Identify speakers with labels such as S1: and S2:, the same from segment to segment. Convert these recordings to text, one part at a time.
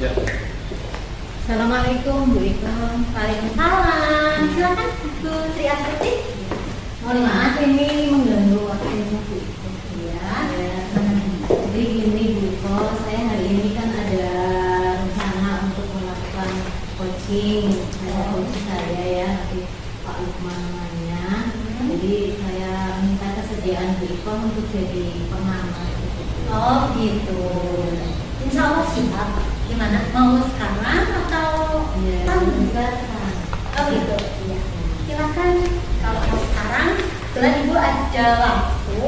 S1: Ya.
S2: Assalamualaikum Bu Ikram.
S3: Waalaikumsalam. Silakan Bu Sri Astuti.
S2: Mohon maaf ini mengganggu waktunya Bu Ikram.
S3: Ya.
S2: Jadi gini Bu Iko, saya hari ini kan ada rencana untuk melakukan coaching. Ada coaching saya ya, nanti Pak Lukman namanya. Jadi saya minta kesediaan Bu Iko untuk jadi pengamat.
S3: Oh gitu. Insya Allah siap. Gimana? Mau sekarang atau
S2: Ya,
S3: tahun?
S2: bisa sekarang.
S3: Oh gitu. Iya. Silakan. Kalau mau sekarang, kebetulan Ibu ada waktu,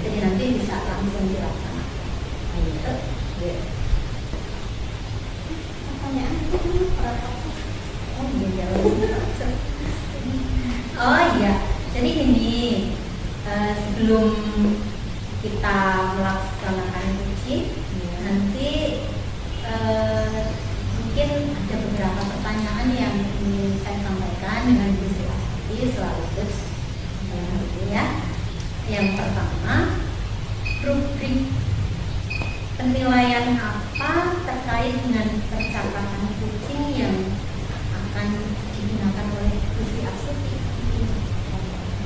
S3: jadi nanti bisa langsung dilaksanakan. Gitu.
S2: Ya.
S3: Pertanyaan itu oh iya. Oh iya. Jadi ini sebelum kita melaksanakan uji, nanti mungkin ada beberapa pertanyaan yang ingin saya sampaikan dengan Bu Sri Astuti sekaligus ya. Yang pertama, rubrik penilaian apa terkait dengan percakapan kucing yang akan digunakan oleh Bu Sri Astuti?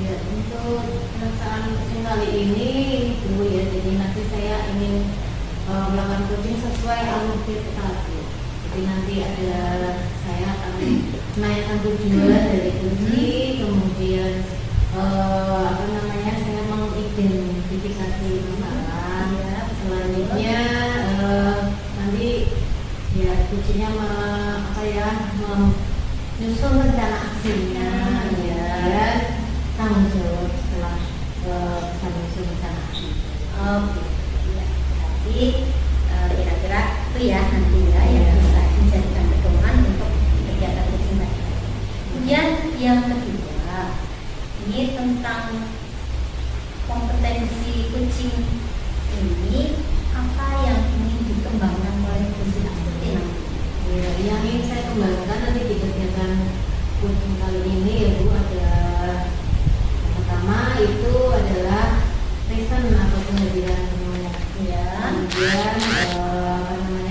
S2: Ya, untuk pelaksanaan coaching kali ini dulu ya, jadi nanti saya ingin melakukan coaching sesuai alur kita. Jadi nanti ada saya akan menanyakan tujuan dari coaching, kemudian saya mengidentifikasi masalah. Selanjutnya nanti ya coachingnya menyusun rencana aksinya ya. Tanggung jawab setelah bisa menyusun rencana aksi.
S3: Oke, ya. Tapi kira-kira itu ya nanti ya yang bisa dijadikan pedoman untuk kegiatan kucing tadi. Kemudian yang kedua, ini tentang kompetensi kucing ini apa yang ingin dikembangkan oleh Bu Sri Astuti nanti?
S2: Ya, yang ingin saya kembangkan nanti di kegiatan coaching kali ini ya Bu, ada pertama itu adalah present atau kehadiran semuanya.
S3: Ya.
S2: Kemudian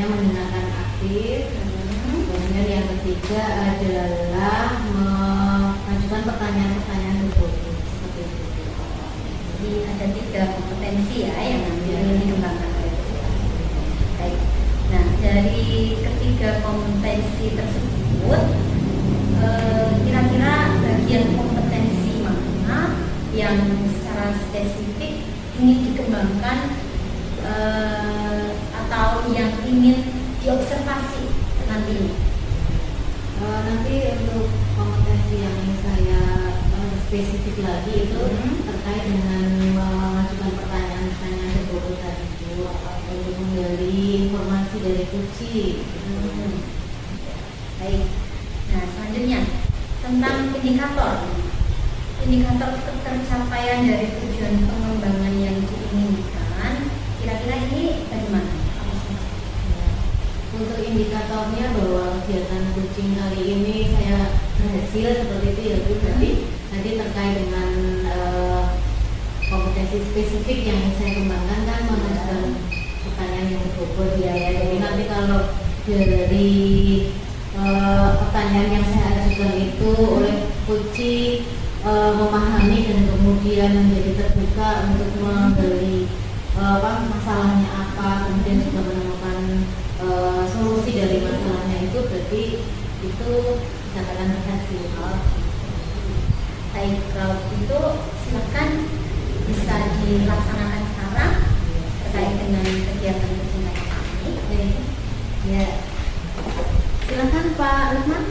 S2: mendengarkan aktif. Kemudian yang ketiga adalah mengajukan pertanyaan-pertanyaan berikutnya seperti itu.
S3: Jadi ada 3 kompetensi ya yang nanti ingin dikembangkan oleh Bu Sri Astuti. Baik. Nah, dari ketiga kompetensi tersebut, kira-kira bagian kompetensi mana yang secara spesifik ingin dikembangkan atau yang ingin diobservasi nantinya?
S2: Nanti untuk kompetensi yang ingin saya spesifik lagi itu terkait dengan mengajukan pertanyaan-pertanyaan berbobot tadi itu, untuk menggali informasi dari kucing.
S3: Baik. Nah, selanjutnya tentang indikator tercapaian dari tujuan pengembangan yang diinginkan, kira-kira ini bagaimana? Apa sih?
S2: Untuk indikatornya bahwa kegiatan kucing kali ini saya berhasil seperti itu ya Bu. Nanti terkait dengan kompetensi spesifik yang saya kembangkan kan mengajukan pertanyaan yang berbobot ya. Jadi nanti kalau dari pertanyaan yang saya ajukan itu oleh kucing memahami dan kemudian menjadi terbuka untuk menggali masalahnya apa, kemudian juga menemukan solusi dari masalahnya itu, berarti itu dikatakan berhasil.
S3: Baik, kalau itu silakan bisa dilaksanakan sekarang terkait dengan kegiatan kucing ini.
S2: Ya, silakan Pak Lukman.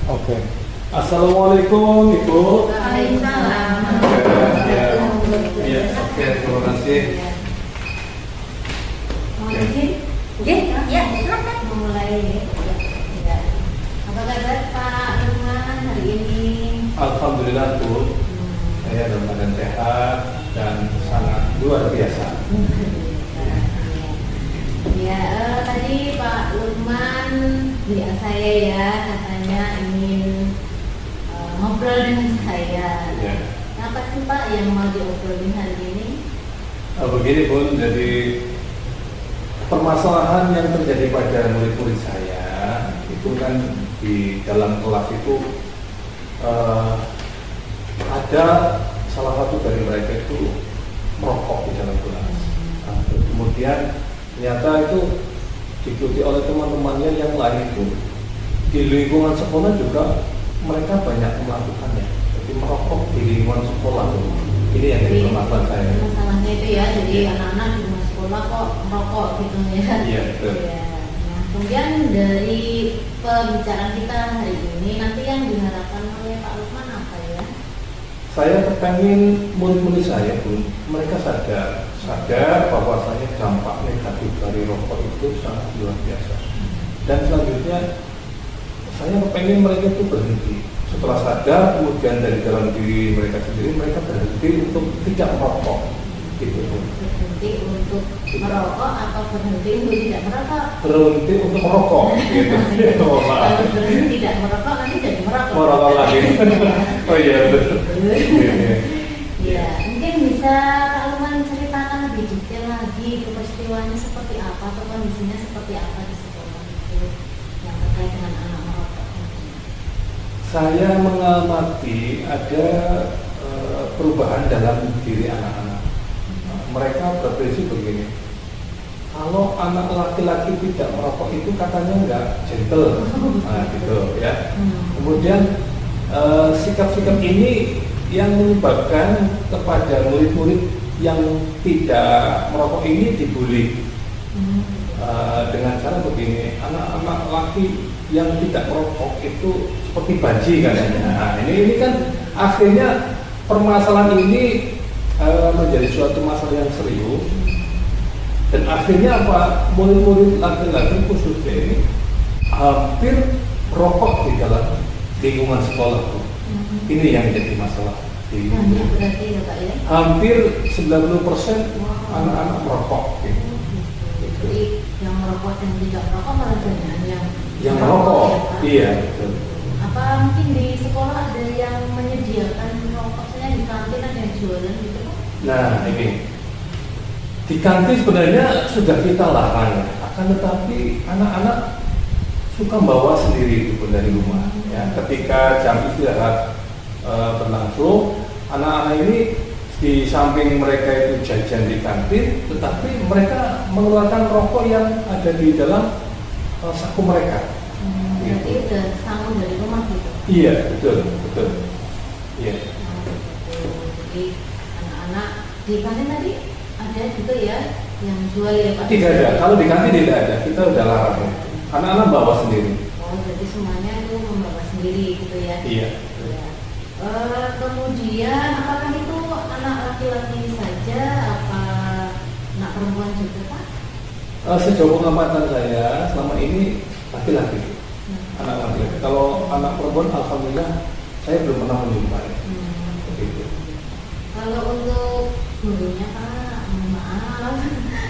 S1: Oke. Assalamualaikum Ibu.
S3: Waalaikumsalam.
S1: Ya, terima kasih.
S2: Mau izin?
S3: Ya, silakan.
S2: Memulai ya. Apa kabar Pak Lukman hari ini?
S1: Alhamdulillah Bu, saya dalam keadaan sehat dan sangat luar biasa.
S2: Ya, tadi Pak Lukman WA saya ya, katanya ingin ngobrol dengan saya.
S1: Ya.
S2: Apa sih Pak yang mau diobrolin hari ini?
S1: Begini Bun, jadi permasalahan yang terjadi pada murid-murid saya itu kan di dalam kelas itu ada salah satu dari mereka itu merokok di dalam kelas. Nah, kemudian ternyata itu diikuti oleh teman-temannya yang lain itu di lingkungan sekolah juga mereka banyak melakukannya. Jadi merokok di lingkungan sekolah ini yang jadi permasalahan saya.
S2: Masalahnya itu ya, jadi anak-anak di rumah sekolah kok merokok gitu ya.
S1: Iya betul.
S2: Ya. Nah, kemudian dari pembicaraan kita hari ini nanti yang diharapkan oleh Pak Lukman apa ya?
S1: Saya kepengen murid-murid saya pun mereka sadar bahwasanya dampak negatif dari rokok itu sangat luar biasa. Dan selanjutnya saya kepengen mereka itu berhenti. Setelah sadar, kemudian dari dalam diri mereka sendiri mereka berhenti untuk tidak merokok. Gitu.
S2: Berhenti untuk merokok atau berhenti untuk tidak merokok?
S1: Berhenti untuk merokok. Gitu.
S2: Kalau berhenti tidak merokok nanti jadi merokok.
S1: Merokok lagi. Oh iya betul.
S2: Ya, mungkin bisa Pak Lukman ceritakan lebih detail lagi itu peristiwanya seperti apa atau kondisinya seperti apa di sekolah itu yang terkait dengan anak merokok.
S1: Saya mengamati ada perubahan dalam diri anak-anak. Mereka berprinsip begini, kalau anak laki-laki tidak merokok itu katanya nggak gentle, nah gitu ya. Kemudian sikap-sikap ini yang menyebabkan kepada murid-murid yang tidak merokok ini dibully dengan cara begini, anak-anak laki yang tidak merokok itu seperti baji katanya. Nah, ini kan akhirnya permasalahan ini menjadi suatu masalah yang serius dan akhirnya apa, murid-murid laki-laki khususnya ini hampir merokok di dalam lingkungan sekolah. Ini yang jadi masalah.
S2: Banyak berarti ya Pak ya?
S1: Hampir 90% anak-anak merokok.
S2: Jadi yang merokok dan tidak merokok malah banyak
S1: yang merokok. Iya betul.
S2: Apa mungkin di sekolah ada yang menyediakan rokok, saya di kantin ada yang jualan gitu Pak?
S1: Nah ini di kantin sebenarnya sudah kita larang, akan tetapi anak-anak suka bawa sendiri itu dari rumah. Ya, ketika jam istirahat berlangsung, anak-anak ini di samping mereka itu jajan di kantin, tetapi mereka mengeluarkan rokok yang ada di dalam saku mereka.
S2: Berarti udah sanggup dari rumah gitu?
S1: Iya betul. Iya.
S2: Jadi anak-anak di kantin tadi ada juga ya yang jual ya Pak?
S1: Tidak ada. Kalau di kantin tidak ada. Kita udah larang. Anak-anak bawa sendiri.
S2: Oh, jadi semuanya itu membawa sendiri gitu ya?
S1: Iya.
S2: Kemudian apakah itu anak laki-laki saja, apa anak perempuan juga Pak?
S1: Sejauh pengamatan saya selama ini laki-laki, anak laki-laki. Kalau anak perempuan, alhamdulillah saya belum pernah menjumpai. Begitu.
S2: Kalau untuk gurunya Pak, mohon maaf,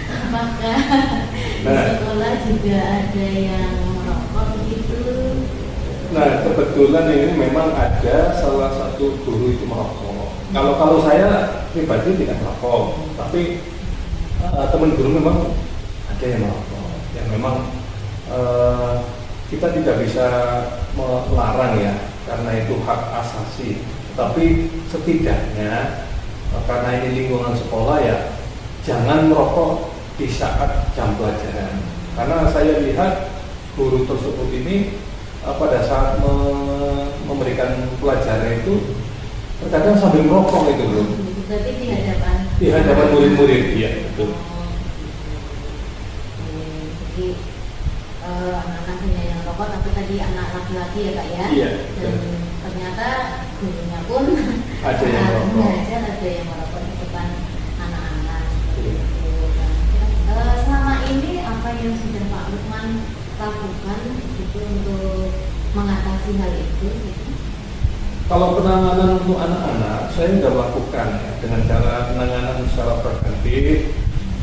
S2: apakah di sekolah juga ada yang merokok begitu?
S1: Nah kebetulan ini memang ada salah satu guru itu merokok. Kalau saya pribadi tidak merokok, tapi teman guru memang ada yang merokok. Yang memang kita tidak bisa melarang ya, karena itu hak asasi. Tapi setidaknya karena ini lingkungan sekolah ya, jangan merokok di saat jam pelajaran. Karena saya lihat guru tersebut ini pada saat memberikan pelajaran itu terkadang sambil merokok itu bro.
S2: Berarti di
S1: hadapan murid-murid, iya betul.
S2: Jadi anak-anak punya yang merokok, tapi tadi anak laki-laki ya Pak ya.
S1: Iya.
S2: Dan ternyata gurunya pun
S1: ada yang merokok.
S2: mengajar ada yang merokok di depan anak-anak. Selama ini apa yang sudah Pak Lukman lakukan itu untuk mengatasi hal itu?
S1: Kalau penanganan untuk anak-anak, saya sudah lakukan ya, dengan cara penanganan secara preventif.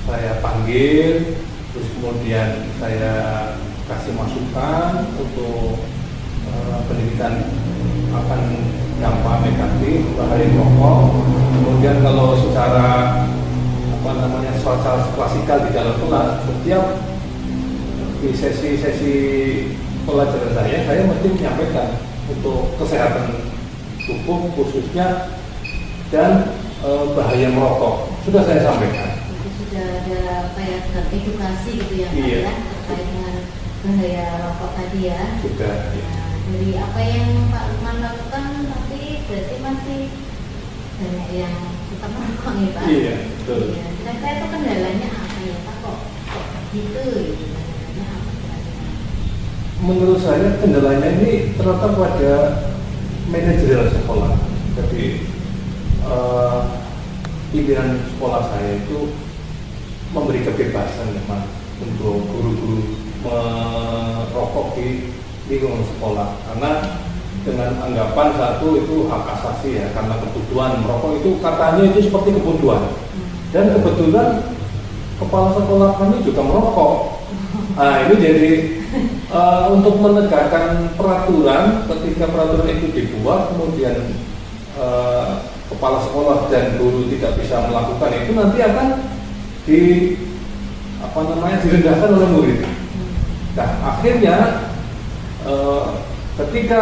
S1: Saya panggil, terus kemudian saya kasih masukan untuk pendidikan akan dampak negatif bahaya rokok. Kemudian kalau secara suara klasikal di dalam kelas. Setiap di sesi-sesi pelajaran saya mesti menyampaikan untuk kesehatan tubuh khususnya dan bahaya merokok. Sudah saya sampaikan.
S2: Jadi sudah ada kayak edukasi gitu ya Pak
S1: Iya.
S2: ya, terkait dengan bahaya rokok tadi ya.
S1: Sudah.
S2: Nah, dari apa yang Pak Lukman lakukan tapi berarti masih banyak yang tetap merokok nih Pak.
S1: Iya, betul.
S2: Iya. Kira-kira itu kendalanya apa ya Pak, kok gitu gitu, kendalanya apa kira-kira?
S1: Menurut saya kendalanya ini terletak pada manajerial sekolah. Jadi pimpinan sekolah saya itu memberi kebebasan memang untuk guru-guru merokok di lingkungan sekolah, karena dengan anggapan satu itu hak asasi ya, karena kebutuhan merokok itu katanya itu seperti kebutuhan, dan kebetulan kepala sekolah kami juga merokok. Nah ini jadi untuk menegakkan peraturan, ketika peraturan itu dibuat kemudian kepala sekolah dan guru tidak bisa melakukan itu, nanti akan direndahkan oleh murid. Nah akhirnya ketika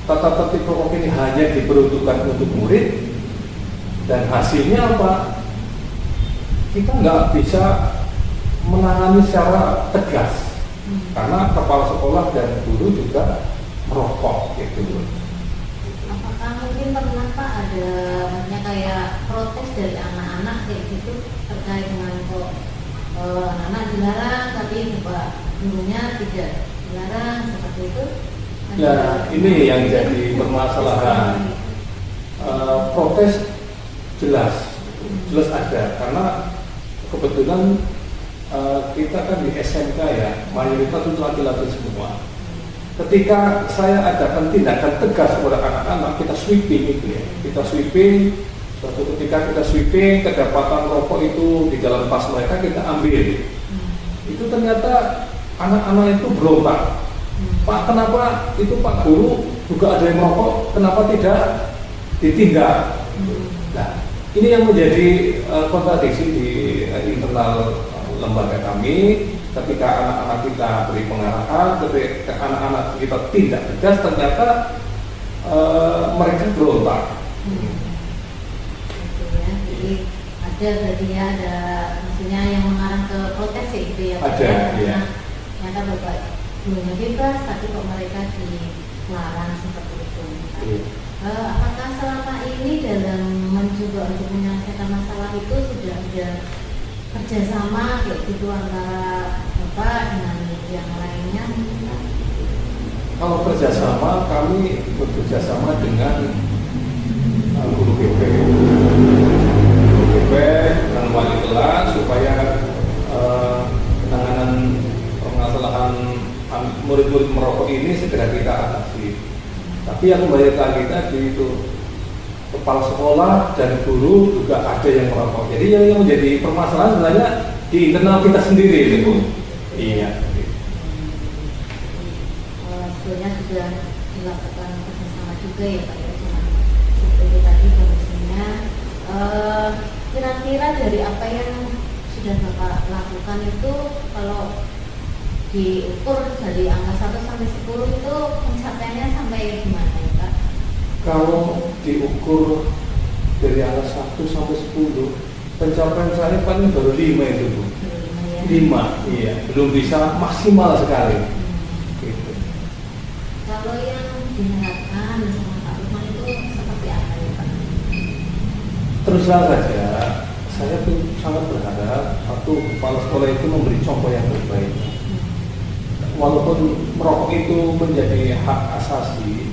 S1: tata tertib rokok ini hanya diperuntukkan untuk murid, dan hasilnya apa? Kita nggak bisa menangani secara tegas karena kepala sekolah dan guru juga merokok gitu.
S2: Apakah mungkin pernah Pak ada maksudnya kayak protes dari anak-anak kayak gitu terkait dengan kok anak-anak dilarang tapi Bapak gurunya tidak dilarang seperti itu?
S1: Ya ini yang jadi permasalahan. Protes jelas ada, karena kebetulan kita kan di SMK ya, mayoritas itu laki-laki semua. Ketika saya adakan tindakan tegas kepada anak-anak, kita sweeping itu ya, suatu ketika kita sweeping, kedapatan rokok itu di dalam tas mereka kita ambil. Itu ternyata anak-anak itu berontak. Pak, kenapa itu Pak Guru juga ada yang merokok, kenapa tidak ditindak? Nah, ini yang menjadi kontradiksi di internal lembaga kami. Ketika anak-anak kita beri pengarahan, ketika anak-anak kita tindak tegas, ternyata mereka berontak.
S2: Gitu ya. Jadi ada berarti ya, ada maksudnya yang mengarah ke protes ya gitu ya Pak,
S1: Ada,
S2: ya?
S1: iya.
S2: Ternyata Bapak gurunya bebas tapi kok mereka dilarang seperti itu Pak.
S1: Iya.
S2: Apakah selama ini dalam mencoba untuk menyelesaikan masalah itu sudah ada kerjasama kayak gitu antara Bapak dengan yang lainnya?
S1: Kalau kerjasama, kami bekerjasama dengan guru BP dengan wali kelas supaya penanganan permasalahan murid-murid merokok ini segera kita atasi. Tapi yang kembali lagi tadi itu kepala sekolah dan guru juga ada yang merokok. Jadi yang menjadi permasalahan sebenarnya di internal kita sendiri itu. Iya.
S2: Sebetulnya sudah dilakukan kerjasama juga ya Pak ya, cuma seperti tadi kondisinya. Kira-kira dari apa yang sudah Bapak lakukan itu, kalau diukur dari angka 1 sampai 10 itu pencapaiannya sampai gimana ya Pak?
S1: Kalau diukur dari angka 1 sampai 10, pencapaian saya paling baru 5 itu Bu. 5, iya, belum bisa maksimal sekali. Gitu.
S2: Kalau yang diharapkan sama Pak Lukman itu seperti apa ya Pak?
S1: Terus saja, saya tuh sangat berharap satu kepala sekolah itu memberi contoh yang terbaik. Walaupun merokok itu menjadi hak asasi,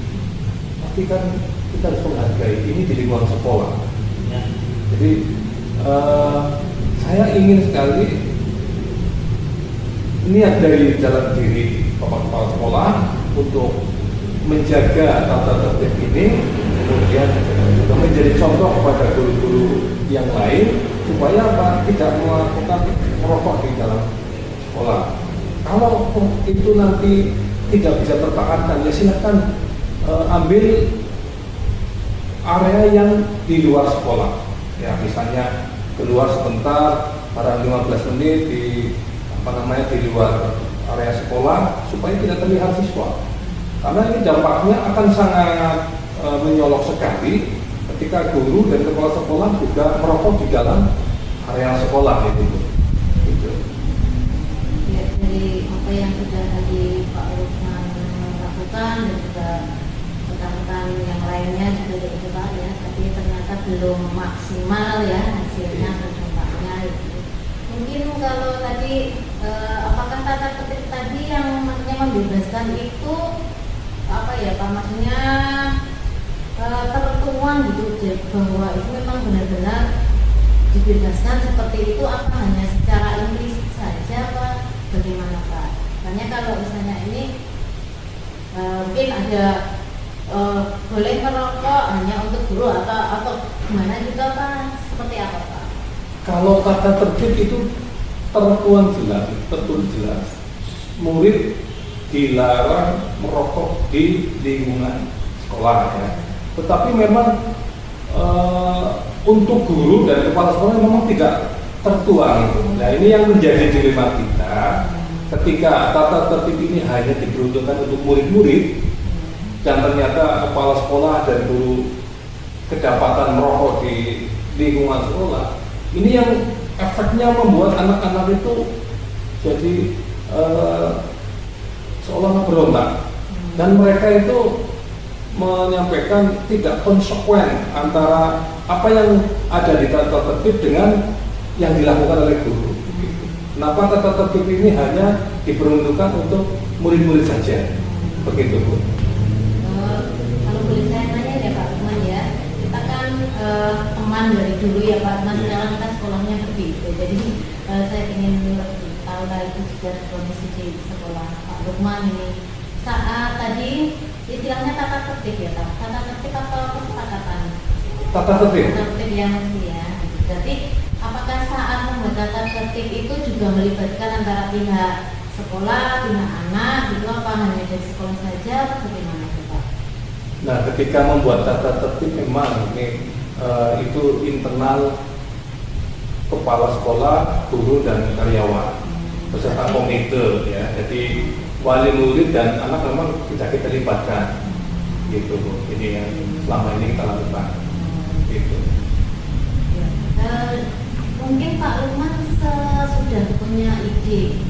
S1: tapi kan kita harus menghargai ini di lingkungan sekolah. Jadi saya ingin sekali niat dari dalam diri Bapak Kepala Sekolah untuk menjaga tata tertib ini, kemudian juga menjadi contoh kepada guru-guru yang lain supaya apa, tidak melakukan merokok di dalam sekolah. Kalau itu nanti tidak bisa tertahankan, ya silakan ambil area yang di luar sekolah. Ya misalnya keluar sebentar, barang 15 menit di di luar area sekolah supaya tidak terlihat siswa. Karena ini dampaknya akan sangat menyolok sekali ketika guru dan kepala sekolah juga merokok di dalam area sekolah itu. Gitu.
S2: Ya, dari apa yang sudah tadi Pak Lukman lakukan dan juga rekan-rekan yang lainnya juga dicoba ya, tapi ternyata belum maksimal ya hasilnya dan dampaknya itu. Mungkin kalau tadi apakah tata tertib tadi yang maksudnya membebaskan itu apa ya Pak, maksudnya tertuang gitu bahwa itu memang benar-benar dibebaskan seperti itu, apa hanya secara implisit saja Pak, bagaimana Pak? Karena kalau misalnya ini mungkin ada boleh merokok hanya untuk guru atau gimana juga Pak, seperti apa Pak?
S1: Kalau tata tertib itu tertuang jelas, tertulis jelas, murid dilarang merokok di lingkungan sekolah ya. Tetapi memang untuk guru dan kepala sekolah memang tidak tertuang. Nah ini yang menjadi dilema kita ketika tata tertib ini hanya diperuntukkan untuk murid-murid dan ternyata kepala sekolah dan guru kedapatan merokok di lingkungan sekolah. Ini yang efeknya membuat anak-anak itu jadi seolah-olah berontak dan mereka itu menyampaikan tidak konsekuen antara apa yang ada di tata tertib dengan yang dilakukan oleh guru. Kenapa tata tertib ini hanya diperuntukkan untuk murid-murid saja? Begitu Bu.
S2: Kalau boleh saya tanya ya Pak Lukman ya, kita kan teman dari dulu ya Pak, nah sekarang kita sekolahnya berbeda, jadi saya ingin lebih tahu lagi juga kondisi di sekolah Pak Lukman ini saat tadi istilahnya tata tertib ya Pak, tata tertib atau kesepakatan?
S1: Tata tertib.
S2: Tata tertib yang mesti ya. Jadi apakah saat membuat tata tertib itu juga melibatkan antara pihak sekolah, pihak anak, gitu apa hanya dari sekolah saja atau bagaimana Pak?
S1: Nah, ketika membuat tata tertib memang ini itu internal kepala sekolah, guru dan karyawan beserta komite ya. Jadi wali murid dan anak memang tidak kita libatkan gitu Bu. Ini yang selama ini kita lakukan gitu.
S2: Mungkin Pak Lukman sudah punya ide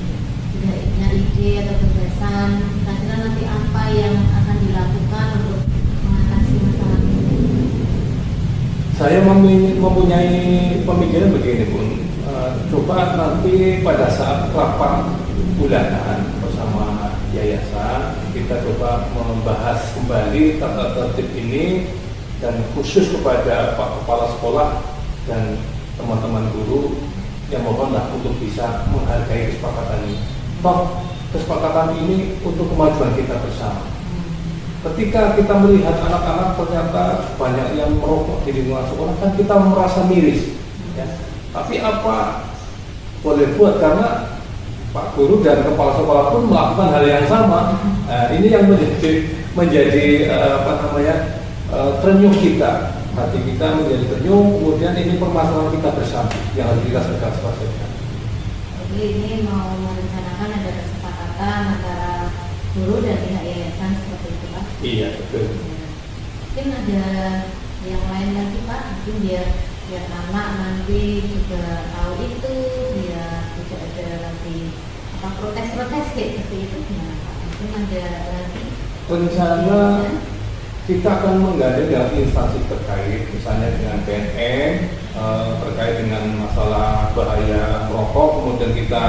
S2: atau gagasan kira-kira nanti apa yang akan dilakukan untuk mengatasi masalah ini?
S1: Saya mempunyai pemikiran begini Bun, coba nanti pada saat rapat bulanan bersama yayasan kita coba membahas kembali tata tertib ini dan khusus kepada Pak Kepala Sekolah dan teman-teman guru yang mohonlah untuk bisa menghargai kesepakatan ini. Toh kesepakatan ini untuk kemajuan kita bersama. Ketika kita melihat anak-anak ternyata banyak yang merokok di lingkungan sekolah, kan kita merasa miris ya. Tapi apa boleh buat, karena Pak Guru dan Kepala Sekolah pun melakukan hal yang sama. Nah, ini yang menjadi terenyuh kita, hati kita menjadi terenyuh. Kemudian ini permasalahan kita bersama yang harus kita selesaikan.
S2: Jadi ini mau merencanakan ada kesepakatan antara guru dan pihak yayasan seperti itu Pak?
S1: Iya betul.
S2: Mungkin ada yang lain lagi Pak, mungkin biar anak nanti juga tahu itu, biar tidak ada lagi protes-protes kayak seperti itu gimana Pak? Mungkin ada lagi
S1: rencana kita akan menggandeng dengan instansi terkait, misalnya dengan BNN terkait dengan masalah bahaya merokok, kemudian kita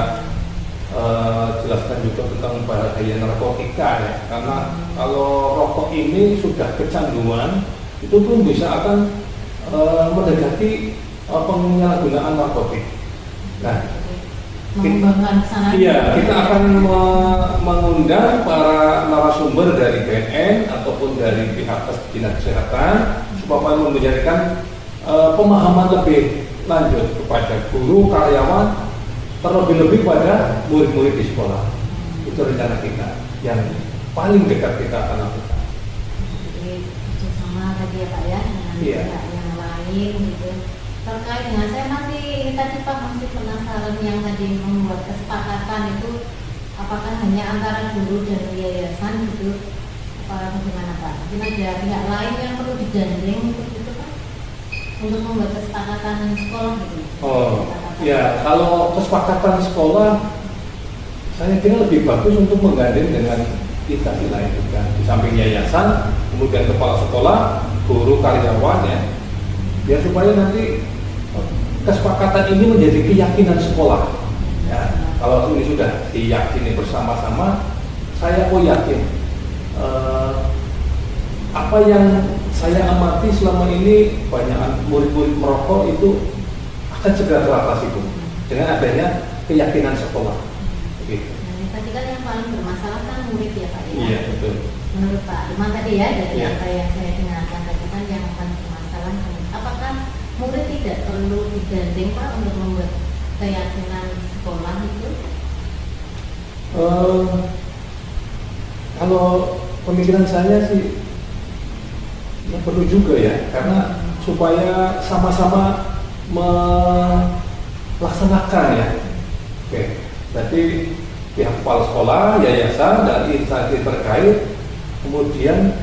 S1: jelaskan juga tentang bahaya narkotika ya, karena kalau rokok ini sudah kecanduan itu pun bisa akan mendekati penyalahgunaan narkotik. Nah, kita akan mengundang para narasumber dari BNN ataupun dari pihak dinas kesehatan supaya memberikan pemahaman lebih lanjut kepada guru, karyawan, terlebih-lebih pada murid-murid di sekolah. Itu rencana kita yang paling dekat kita akan lakukan.
S2: Jadi kerjasama tadi ya Pak ya dengan pihak yang lain gitu. terkait dengan saya masih ini tadi Pak masih penasaran yang tadi membuat kesepakatan itu apakah hanya antara guru dan yayasan gitu apa bagaimana Pak? Mungkin ada pihak lain yang perlu digandeng untuk itu Pak? Untuk membuat kesepakatan sekolah gitu.
S1: Oh ya, kalau kesepakatan sekolah saya kira lebih bagus untuk menggandeng dengan instansi lain juga. Di samping yayasan, kemudian kepala sekolah, guru, karyawan ya. Ya supaya nanti kesepakatan ini menjadi keyakinan sekolah. Ya, kalau ini sudah diyakini bersama-sama, saya kok yakin apa yang saya amati selama ini banyak murid-murid merokok itu akan segera teratasi itu dengan adanya keyakinan sekolah. Begitu.
S2: Nah, tadi kan yang paling bermasalah kan murid ya Pak ya.
S1: Iya betul.
S2: Menurut Pak Arman tadi ya dari
S1: Iya.
S2: apa yang saya dengarkan tadi kan yang paling bermasalah apakah murid tidak perlu digandeng Pak untuk membuat keyakinan sekolah itu?
S1: Kalau pemikiran saya sih ya perlu juga ya, karena supaya sama-sama melaksanakan ya. Oke, berarti pihak kepala sekolah, yayasan dan instansi terkait, kemudian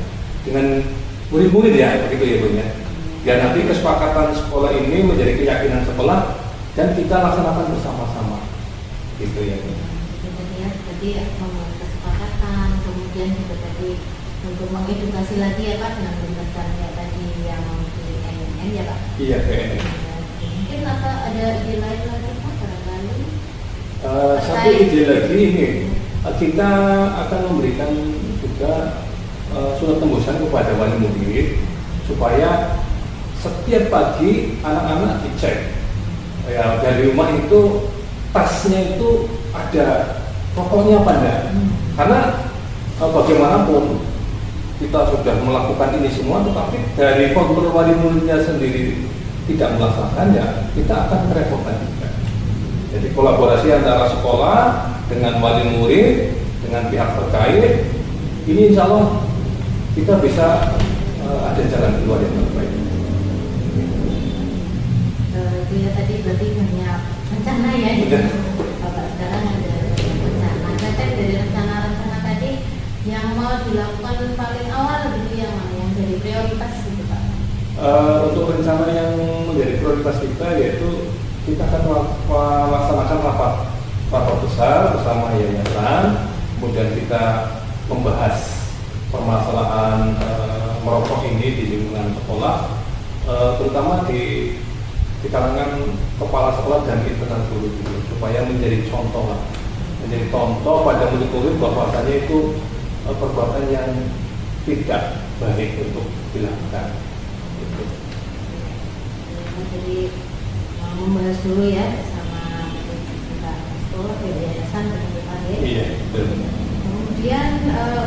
S1: dengan murid-murid ya, begitu ya Bu ya. Dan nanti kesepakatan sekolah ini menjadi keyakinan sekolah dan kita laksanakan bersama-sama, gitu ya.
S2: Jadi membuat kesepakatan, kemudian juga tadi untuk mengedukasi lagi ya Pak dengan melibatkan ya tadi yang di NNN ya Pak.
S1: Iya, BNN.
S2: Mungkin apa ada ide lain lagi Pak barangkali?
S1: Satu ide lagi ini, kita akan memberikan juga surat tembusan kepada wali murid supaya setiap pagi anak-anak dicek ya, dari rumah itu tasnya itu ada rokoknya apa enggak. Karena bagaimanapun kita sudah melakukan ini semua, tetapi dari kontrol wali muridnya sendiri tidak melaksanakan ya, kita akan kerepotan juga. Jadi kolaborasi antara sekolah dengan wali murid dengan pihak terkait ini insya Allah kita bisa ada jalan keluar yang terbaik.
S2: Itu ya tadi berarti banyak rencana ya. Bapak sekarang ada rencana. Jadi dari rencana-rencana tadi yang mau dilakukan paling awal gitu yang mana yang jadi prioritas gitu Pak?
S1: Untuk rencana yang menjadi prioritas kita yaitu kita akan melaksanakan rapat besar bersama yayasan, kemudian kita membahas permasalahan merokok ini di lingkungan sekolah, terutama di kalangan kepala sekolah dan internal guru dulu, supaya menjadi contoh lah, menjadi contoh pada murid-murid bahwasanya itu perbuatan yang tidak baik untuk dilakukan. Gitu.
S2: Jadi membahas dulu ya bersama kita sekolah, yayasan dan berbagai.
S1: Iya, betul.
S2: Kemudian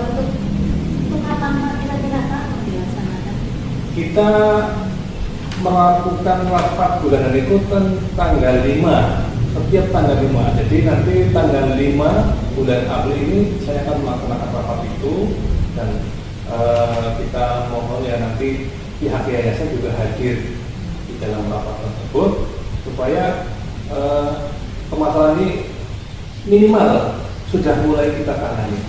S2: untuk kapan Pak kira-kira Pak dilaksanakan?
S1: Kita melakukan rapat bulanan itu tanggal 5, setiap tanggal 5. Jadi nanti tanggal 5 bulan April ini saya akan melaksanakan rapat itu dan kita mohon ya nanti pihak yayasan juga hadir di dalam rapat tersebut supaya permasalahan ini minimal sudah mulai kita tangani.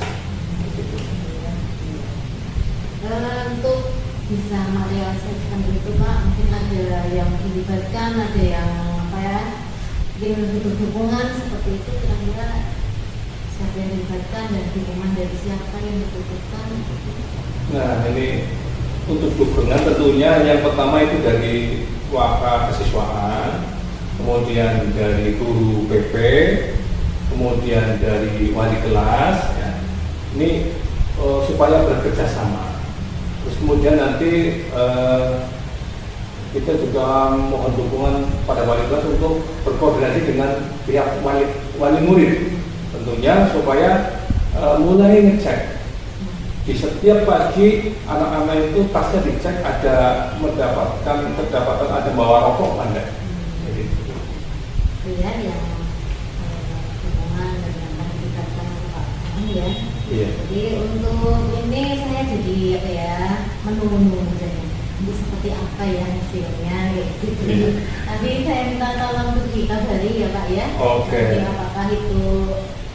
S2: Untuk bisa merealisasikan itu Pak, mungkin ada yang dilibatkan, ada yang apa ya, mungkin butuh dukungan seperti itu, kira-kira siapa yang dilibatkan dan dukungan dari siapa yang dibutuhkan?
S1: Nah ini untuk dukungan tentunya yang pertama itu dari waka kesiswaan, kemudian dari guru PP, kemudian dari wali kelas ya. Ini supaya bekerja sama. Terus kemudian nanti kita juga mohon dukungan pada wali kelas untuk berkoordinasi dengan pihak wali murid tentunya supaya mulai ngecek di setiap pagi anak-anak itu tasnya dicek ada kedapatan ada bawa rokok anda. Jadi
S2: Ya yang dukungan dan yang tadi dikatakan Pak ya.
S1: iya.
S2: Jadi untuk ini saya jadi apa ya menunggu saja. nanti seperti apa ya hasilnya gitu.
S1: Iya.
S2: Nanti saya minta tolong untuk dikabari ya Pak ya.
S1: Oke.
S2: Nanti apakah itu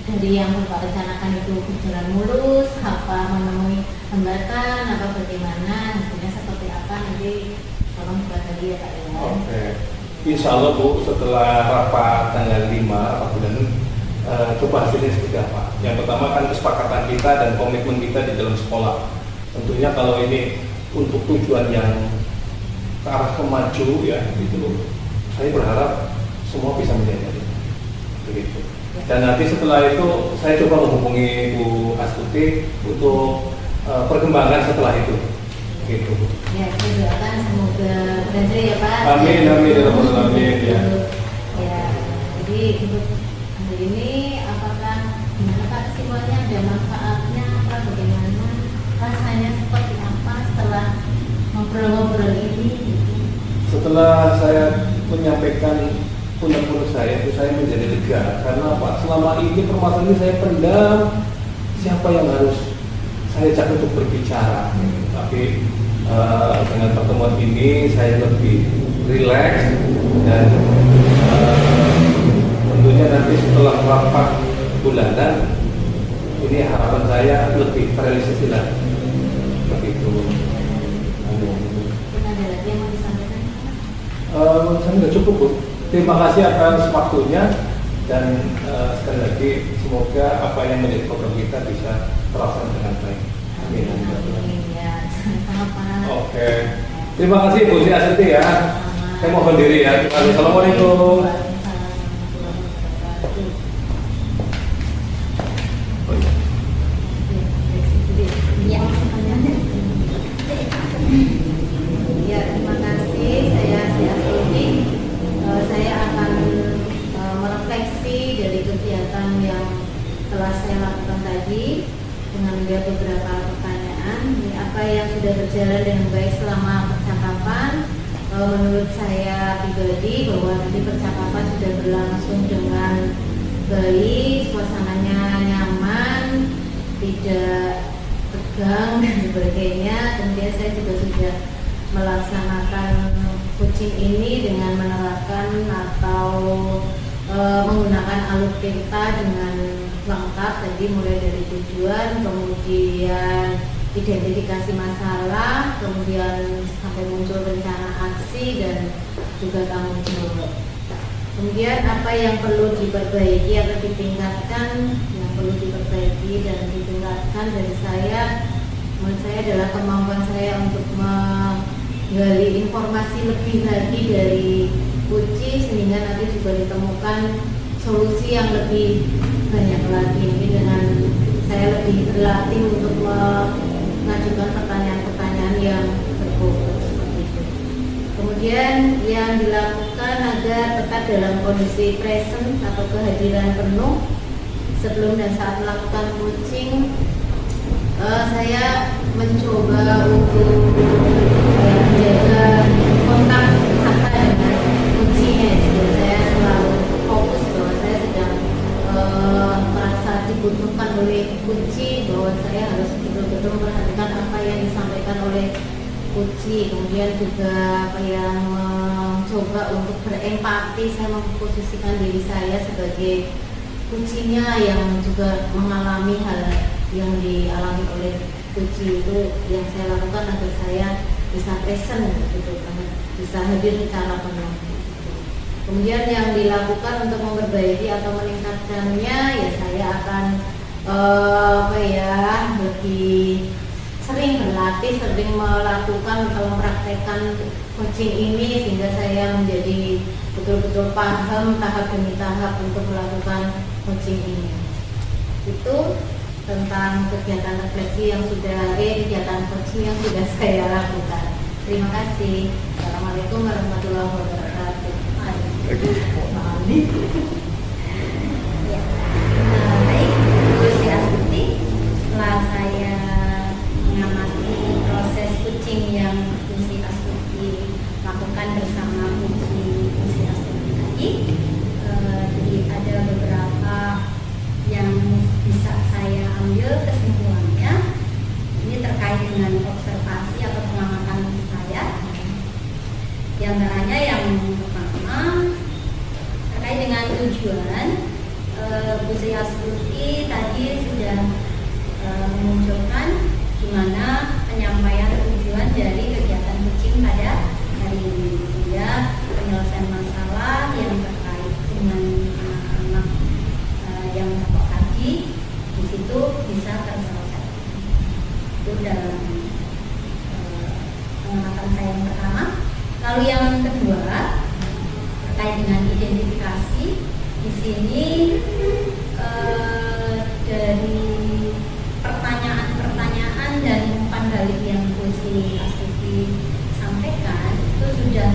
S2: dari yang Bapak rencanakan itu berjalan mulus, apa menemui hambatan, apa bagaimana, hasilnya seperti apa, nanti tolong dikabari ya Pak ya.
S1: Oke. Insya Allah Bu, setelah rapat tanggal 5 rapat bulan, coba hasilnya seperti apa. Yang pertama kan kesepakatan kita dan komitmen kita di dalam sekolah. Tentunya kalau ini untuk tujuan yang ke arah kemaju ya, itu saya berharap semua bisa menjadi begitu. Dan nanti setelah itu saya coba menghubungi Bu Astuti untuk perkembangan setelah itu. Gitu.
S2: Ya, saya doakan semoga berhasil ya Pak.
S1: Amin, amin, ya Rabbal Alamin, ya.
S2: Ya, jadi untuk hari ini apakah gimana Pak kesimpulannya, ada manfaatnya apa, bagaimana rasanya, seperti apa setelah ngobrol-ngobrol ini?
S1: Setelah saya menyampaikan unek-unek saya, itu saya menjadi lega karena Pak, selama ini permasalahan ini saya pendam. Siapa yang harus saya ajak untuk berbicara? Tapi dengan pertemuan ini saya lebih rileks dan tentunya nanti setelah rapat bulanan ini harapan saya lebih terrealisasi lagi. Begitu.
S2: Mungkin ada lagi yang mau disampaikan?
S1: Saya sudah cukup Bu. Terima kasih atas waktunya dan sekali lagi semoga apa yang menjadi program kita bisa terlaksana dengan baik. Amin.
S2: Amin ya, sama Pak.
S1: Oke. Terima kasih Bu Astuti ya. Saya mohon diri ya. Assalamualaikum.
S3: Ya.
S2: Ya, terima kasih. Saya Astuti. Saya akan merefleksi dari kegiatan yang telah saya lakukan tadi dengan melihat beberapa pertanyaan. Ini apa yang sudah berjalan dengan baik selama percakapan. Menurut saya pribadi bahwa nanti percakapan sudah berlangsung dengan baik, suasananya nyaman, tidak tegang dan sebagainya. Kemudian saya juga sudah melaksanakan coaching ini dengan menerapkan atau menggunakan alutsista dengan lengkap tadi, mulai dari tujuan, kemudian identifikasi masalah, kemudian sampai muncul rencana aksi dan juga tanggung jawab. Kemudian apa yang perlu diperbaiki atau ditingkatkan, yang perlu diperbaiki dan ditingkatkan dari saya, menurut saya adalah kemampuan saya untuk menggali informasi lebih lagi dari Uci sehingga nanti juga ditemukan solusi yang lebih banyak lagi. Ini dengan saya lebih berlatih untuk mengajukan pertanyaan-pertanyaan yang berbobot seperti itu. Kemudian yang dilakukan agar tetap dalam kondisi present atau kehadiran penuh sebelum dan saat melakukan coaching, saya mencoba untuk menjaga kontak mata dengan coachingnya. Jadi saya selalu fokus bahwa saya sedang merasa dibutuhkan oleh coaching, bahwa saya harus betul-betul memperhatikan apa yang disampaikan oleh coaching. Kemudian juga apa yang mencoba untuk berempati, saya memposisikan diri saya sebagai coachingnya yang juga mengalami hal yang dialami oleh coaching. Itu yang saya lakukan agar saya bisa present gitu kan, bisa hadir secara penuh gitu. Kemudian yang dilakukan untuk memperbaiki atau meningkatkannya, ya saya akan lebih sering berlatih, sering melakukan atau mempraktekkan coaching ini sehingga saya menjadi betul-betul paham tahap demi tahap untuk melakukan coaching ini. Itu tentang kegiatan refleksi yang sudah kegiatan coaching yang sudah saya lakukan. Terima kasih. Assalamualaikum warahmatullahi wabarakatuh.
S3: Ya. Baik, Bu Astuti, setelah saya mengamati proses coaching yang Bu Astuti lakukan bersama Bu Astuti tadi, jadi ada beberapa yang bisa saya ambil kesimpulannya. Ini terkait dengan observasi atau pengamatan saya dalam pengamatan saya yang pertama. Lalu yang kedua terkait dengan identifikasi, di sini dari pertanyaan-pertanyaan dan umpan balik yang Bu Sri Astuti sampaikan itu sudah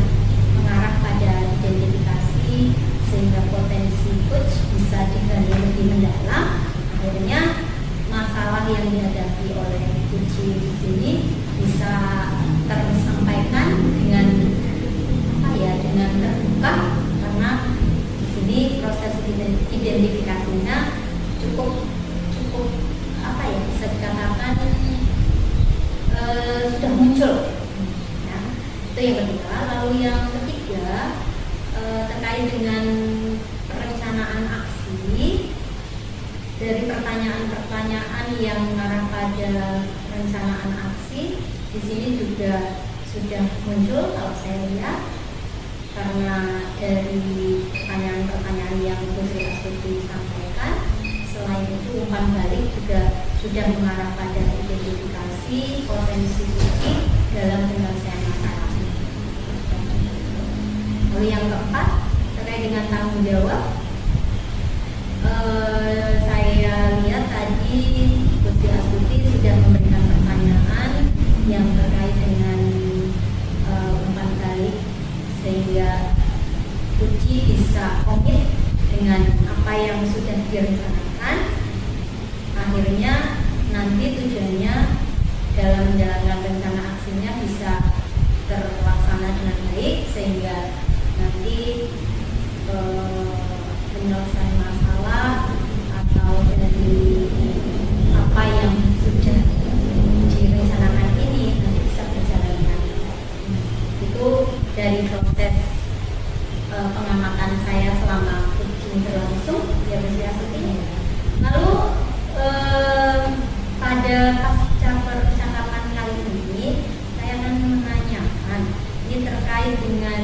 S3: mengarah pada identifikasi sehingga potensi coach bisa digali lebih mendalam. Akhirnya masalah yang dihadapi oleh coach di sini bisa tersampaikan dengan dengan terbuka, karena di sini proses identifikasinya cukup bisa dikatakan sudah muncul. Ya, itu yang kedua. Lalu yang ketiga terkait dengan perencanaan aksi. Dari pertanyaan-pertanyaan yang mengarah pada perencanaan aksi, di sini juga sudah muncul kalau saya lihat, karena dari pertanyaan-pertanyaan yang Bu Sri Astuti sampaikan. Selain itu umpan balik juga sudah mengarah pada identifikasi potensi suci dalam penyelesaian masalah. Lalu yang keempat terkait dengan tanggung jawab, saya lihat tadi Bu Sri Astuti sudah memberikan pertanyaan yang terkait dengan umpan balik sehingga Puji bisa komit dengan apa yang sudah direncanakan. Akhirnya nanti tujuannya dalam menjalankan rencana aksinya bisa terlaksana dengan baik, sehingga nanti penyelesaian masalah atau dari apa yang sudah direncanakan ini nanti bisa berjalan dengan baik. Itu dari proses pengamatan saya selama coaching berlangsung ya Bu Sri Astuti. Lalu pada pasca percakapan kali ini saya akan menanyakan ini terkait dengan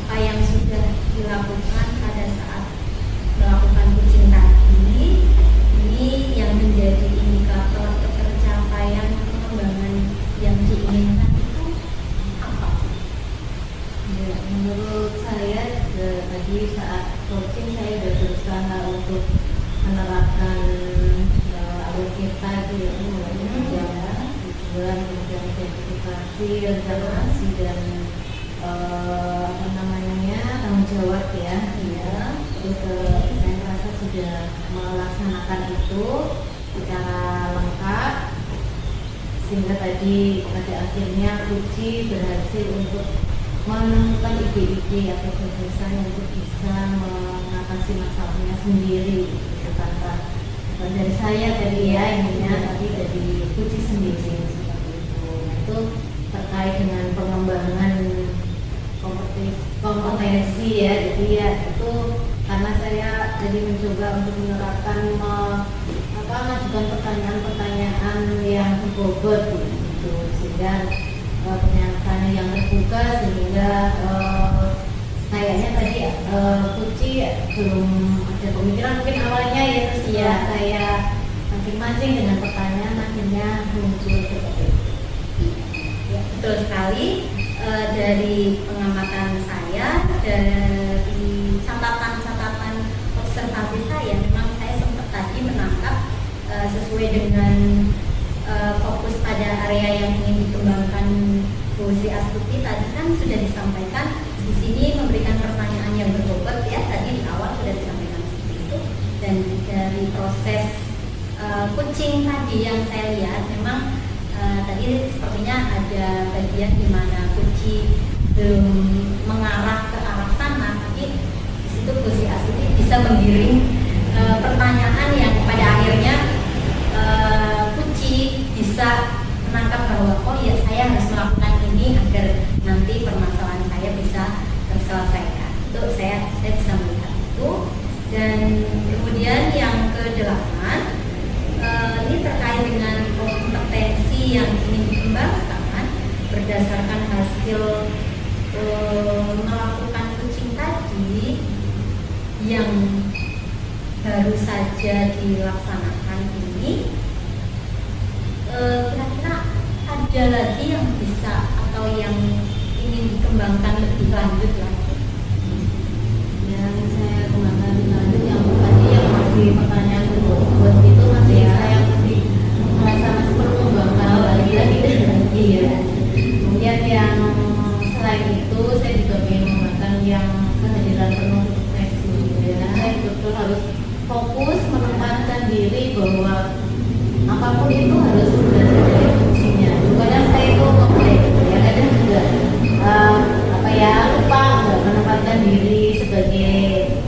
S3: apa yang sudah dilakukan pada saat melakukan coaching tadi. Ini yang menjadi indikator tercapaian pengembangan yang diinginkan itu apa?
S2: Ya, menurut saya tadi saat coaching saya sudah berusaha untuk menerapkan alur kita itu ya, mulai tujuan, kemudian identifikasi, rencana aksi dan tanggung jawab ya. Terus saya merasa sudah melaksanakan itu secara lengkap, sehingga tadi pada akhirnya Puji berhasil untuk menemukan ide-ide atau gagasan untuk bisa mengatasi masalahnya sendiri, gitu, tanpa dari saya tadi ya, ininya tapi dari Puji sendiri seperti itu. Itu terkait dengan pengembangan kompetensi ya, jadi ya itu karena saya tadi mencoba untuk menerapkan mengajukan pertanyaan-pertanyaan yang berbobot gitu, sehingga pernyataannya yang terbuka, sehingga kayaknya tadi Puji belum ada pemikiran mungkin awalnya ya, terus ya saya mancing-mancing dengan pertanyaan, akhirnya muncul seperti itu.
S3: Ya, betul sekali. Dari pengamatan saya, dari catatan-catatan observasi saya, memang saya sempat tadi menangkap sesuai dengan fokus pada area yang ingin dikembangkan Bu Sri Astuti tadi kan sudah disampaikan di sini, memberikan pertanyaan yang berbobot ya, tadi di awal sudah disampaikan seperti itu. Dan dari proses coaching tadi yang saya lihat memang tadi sepertinya ada bagian di mana Puji belum mengarah ke arah sana, tapi di situ Bu Sri Astuti bisa menggiring pertanyaan yang pada akhirnya Puji bisa menangkap bahwa oh ya saya harus melakukan ini agar nanti permasalahan saya bisa terselesaikan. Itu saya bisa melihat itu. Dan kemudian yang ke-8 ini terkait dengan kompetensi yang ingin dikembangkan berdasarkan hasil melakukan coaching tadi yang baru saja dilaksanakan ini. ada lagi yang bisa atau yang ingin dikembangkan lebih lanjut lagi?
S2: Yang saya kembangkan lebih lanjut yang tadi yang masih pertanyaan buat itu masih saya masih merasa masih perlu mengembangkan lagi ya. Kemudian yang selain itu saya juga ingin mengembangkan yang kehadiran penuh refleksi ya. Saya betul harus fokus menempatkan diri bahwa apapun itu harus sudah ada fungsinya. Kadang saya itu komplain ya, kadang juga lupa nggak menempatkan diri sebagai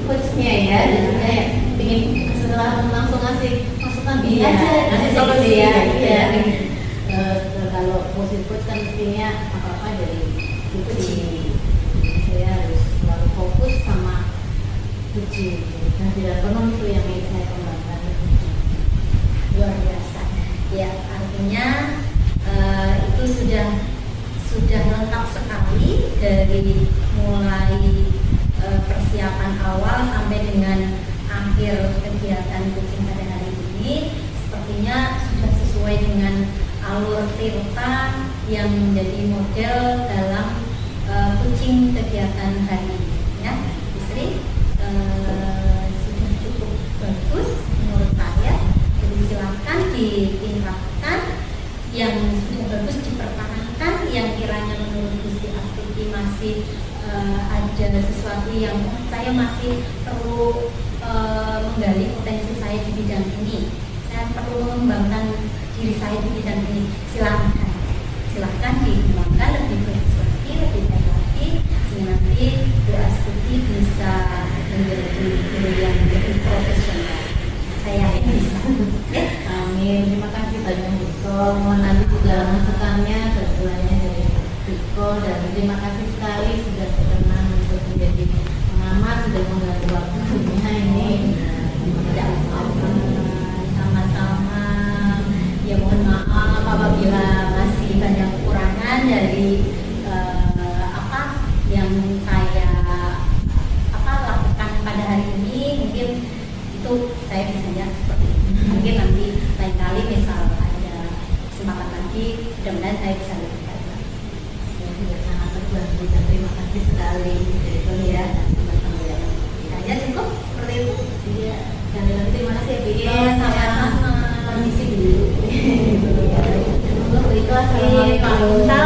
S2: coachnya ya, dan saya ingin setelah langsung ngasih masukan gini aja, ngasih solusi ya. Kalau positif coach kan mestinya apa dari coaching. Saya harus selalu fokus sama coaching. Nah, tidak penuh itu yang ingin saya kembangkan.
S3: Luar biasa. Ya, artinya itu sudah lengkap sekali dari mulai persiapan awal sampai dengan akhir kegiatan coaching pada hari ini. Sepertinya sudah sesuai dengan alur Tirta yang menjadi model dalam coaching kegiatan hari ini. Ya, Istri, sudah cukup bagus menurut saya. Jadi silakan ditingkatkan, yang sudah bagus dipertahankan, yang kiranya menurut Gusti Astuti masih ada sesuatu yang saya masih perlu menggali potensi saya di bidang ini, saya perlu mengembangkan diri saya di bidang ini, silahkan dikembangkan lebih bagus lagi, lebih baik lagi, sehingga nanti Bu Astuti bisa menjadi guru yang lebih profesional. Saya yakin bisa.
S2: Amin. Terima kasih banyak Diko. Mohon nanti juga masukannya, bantuannya dari Diko, dan terima kasih sekali sudah berkenan untuk menjadi pengamat, sudah mengganggu waktunya ini.
S3: Sama-sama. Ya mohon maaf apabila masih banyak kekurangan dari apa yang saya lakukan pada hari ini. Mungkin itu saya bisa seperti ini. Mungkin nanti lain kali misal ada kesempatan lagi, mudah-mudahan saya bisa lebih baik.
S2: Saya juga sangat terbantu dan terima kasih sekali Diko ya. Sama-sama ya.
S3: Ya cukup seperti itu.
S2: Iya. Sekali lagi terima kasih ya Diko.
S3: Iya, sama-sama.
S2: Permisi dulu. Semoga berikut.
S3: Assalamualaikum.